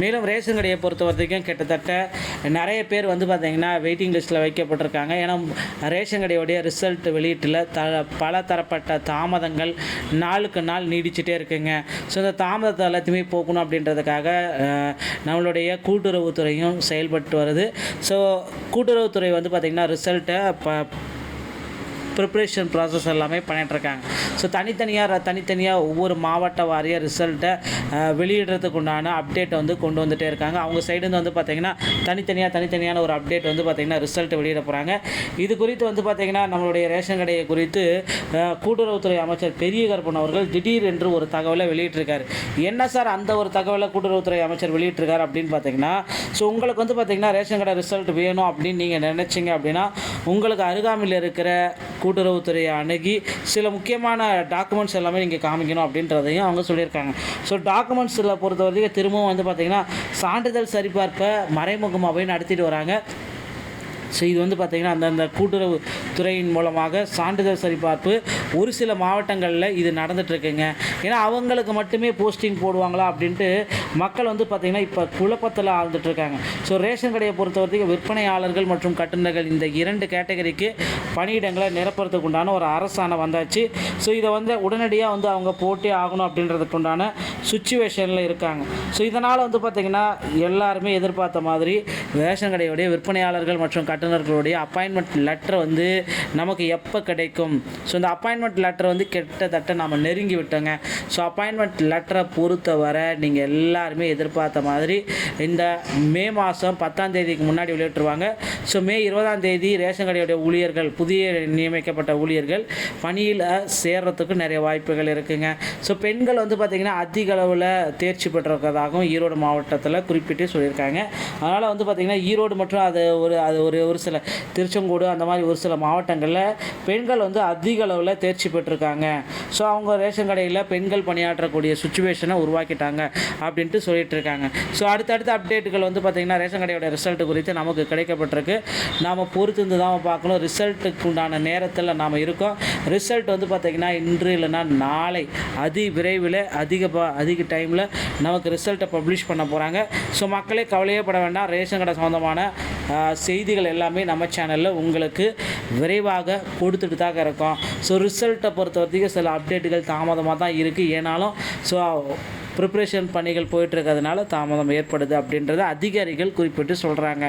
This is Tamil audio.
மேலும் ரேஷன் கடையை பொறுத்த வரைக்கும் கிட்டத்தட்ட நிறைய பேர் வந்து பார்த்திங்கன்னா வெயிட்டிங் லிஸ்ட்டில் வைக்கப்பட்டிருக்காங்க. ஏன்னா ரேஷன் கடையோடைய ரிசல்ட் வெளியீட்டில் பல தரப்பட்ட தாமதங்கள் நாளுக்கு நாள் நீடிச்சுட்டே இருக்குங்க. ஸோ இந்த தாமதத்தை எல்லாத்தையுமே போக்கணும் அப்படின்றதுக்காக நம்மளுடைய கூட்டுறவுத்துறையும் செயல்பட்டு வருது. ஸோ கூட்டுறவுத்துறை வந்து பார்த்திங்கன்னா ரிசல்ட்டை ப்ரிப்ரேஷன் ப்ராசஸ் எல்லாமே பண்ணிகிட்ருக்காங்க. ஸோ தனித்தனியாக ஒவ்வொரு மாவட்ட வாரிய ரிசல்ட்டை வெளியிடுறதுக்கு உண்டான அப்டேட்டை வந்து கொண்டு வந்துகிட்டே இருக்காங்க. அவங்க சைடுந்து வந்து பார்த்திங்கன்னா தனித்தனியான ஒரு அப்டேட் வந்து பார்த்திங்கன்னா ரிசல்ட் வெளியிட போகிறாங்க. இது குறித்து வந்து பார்த்திங்கன்னா நம்மளுடைய ரேஷன் கடையை குறித்து கூட்டுறவுத்துறை அமைச்சர் பெரிய கருப்பன் அவர்கள் திடீர் என்று ஒரு தகவலை வெளியிட்டிருக்காரு. என்ன சார் அந்த ஒரு தகவலை கூட்டுறவுத்துறை அமைச்சர் வெளியிட்டிருக்காரு அப்படின்னு பார்த்திங்கன்னா, ஸோ உங்களுக்கு வந்து பார்த்திங்கன்னா ரேஷன் கடை ரிசல்ட் வேணும் அப்படின்னு நீங்கள் நினச்சிங்க அப்படின்னா உங்களுக்கு அருகாமையில் இருக்கிற கூட்டுறவுத்துறையை அணுகி சில முக்கியமான டாக்குமெண்ட்ஸ் எல்லாமே நீங்கள் காமிக்கணும் அப்படின்றதையும் அவங்க சொல்லியிருக்காங்க. ஸோ டாக்குமெண்ட்ஸில் பொறுத்த வரைக்கும் திரும்பவும் வந்து பார்த்திங்கன்னா சான்றிதழ் சரிபார்ப்பை மறைமுகமாகவே நடத்திட்டு வராங்க. ஸோ இது வந்து பார்த்திங்கன்னா அந்தந்த கூட்டுறவு துறையின் மூலமாக சான்றிதழ் சரிபார்ப்பு ஒரு சில மாவட்டங்களில் இது நடந்துகிட்ருக்குங்க. ஏன்னா அவங்களுக்கு மட்டுமே போஸ்டிங் போடுவாங்களா அப்படின்ட்டு மக்கள் வந்து பார்த்திங்கன்னா இப்போ குழப்பத்தில் ஆழ்ந்துட்டுருக்காங்க. ஸோ ரேஷன் கடையை பொறுத்த வரைக்கும் விற்பனையாளர்கள் மற்றும் கட்டுநர்கள் இந்த 2 கேட்டகரிக்கு பணியிடங்களை நிரப்புறதுக்கு உண்டான ஒரு அரசாணை வந்தாச்சு. ஸோ இதை வந்து உடனடியாக வந்து அவங்க போட்டே ஆகணும் அப்படின்றதுக்கு உண்டான சுச்சுவேஷனில் இருக்காங்க. ஸோ இதனால் வந்து பார்த்திங்கன்னா எல்லாருமே எதிர்பார்த்த மாதிரி ரேஷன் கடையுடைய விற்பனையாளர்கள் மற்றும் கட்டுநர்களுடைய அப்பாயின்மெண்ட் லெட்டர் வந்து நமக்கு எப்போ கிடைக்கும்? ஸோ இந்த அப்பாயின்மெண்ட் லெட்டர் வந்து கிட்டத்தட்ட நம்ம நெருங்கி விட்டோங்க. ஸோ அப்பாயின்மெண்ட் லெட்டரை பொறுத்தவரை நீங்கள் எல்லாருமே எதிர்பார்த்த மாதிரி இந்த மே மாதம் 10ஆம் தேதிக்கு முன்னாடி வெளியிட்டுருவாங்க. ஸோ மே 20ஆம் தேதி ரேஷன் கடையுடைய ஊழியர்கள், புதிய நியமிக்கப்பட்ட ஊழியர்கள் பணியில் சேர்கிறதுக்கு நிறைய வாய்ப்புகள் இருக்குங்க. ஸோ பெண்கள் வந்து பார்த்திங்கன்னா அதிக அளவில் தேர்ச்சி பெற்றிருக்கிறதாகவும் ஈரோடு மாவட்டத்தில் குறிப்பிட்டு சொல்லியிருக்காங்க. அதனால் வந்து பார்த்திங்கன்னா ஈரோடு மற்றும் அது ஒரு சில திருச்செங்கோடு அந்த மாதிரி ஒரு சில மாவட்டங்களில் பெண்கள் வந்து அதிக அளவில் தேர்ச்சி பெற்றிருக்காங்க. ஸோ அவங்க ரேஷன் கடையில் பெண்கள் பணியாற்றக்கூடிய சுச்சுவேஷனை உருவாக்கிட்டாங்க அப்படின்ட்டு சொல்லிட்டு இருக்காங்க. ஸோ அடுத்தடுத்த அப்டேட்டுகள் வந்து பார்த்திங்கன்னா ரேஷன் கடையோட ரிசல்ட் குறித்து நமக்கு கிடைக்கப்பட்டிருக்கு. நாம் பொறுத்திருந்து தான் பார்க்கணும். ரிசல்ட்டுக்கு உண்டான நேரத்தில் நாம் இருக்கோம். ரிசல்ட் வந்து பார்த்திங்கன்னா இன்று இல்லைன்னா நாளை விரைவில் அதிக டைமில் நமக்கு ரிசல்ட்டை பப்ளிஷ் பண்ண போகிறாங்க. ஸோ மக்களே கவலையே பட வேண்டாம். ரேஷன் கடை சம்மந்தமான செய்திகள் எல்லாமே நம்ம சேனலில் உங்களுக்கு விரைவாக கொடுத்துட்டு தான் இருக்கோம். ஸோ ரிசல்ட்டை பொறுத்த வரைக்கும் சில அப்டேட்டுகள் தாமதமாக தான் இருக்குது. ஏனாலும் ஸோ ப்ரிப்ரேஷன் பணிகள் போயிட்டுருக்கிறதுனால தாமதம் ஏற்படுது அப்படின்றத அதிகாரிகள் குறிப்பிட்டு சொல்கிறாங்க.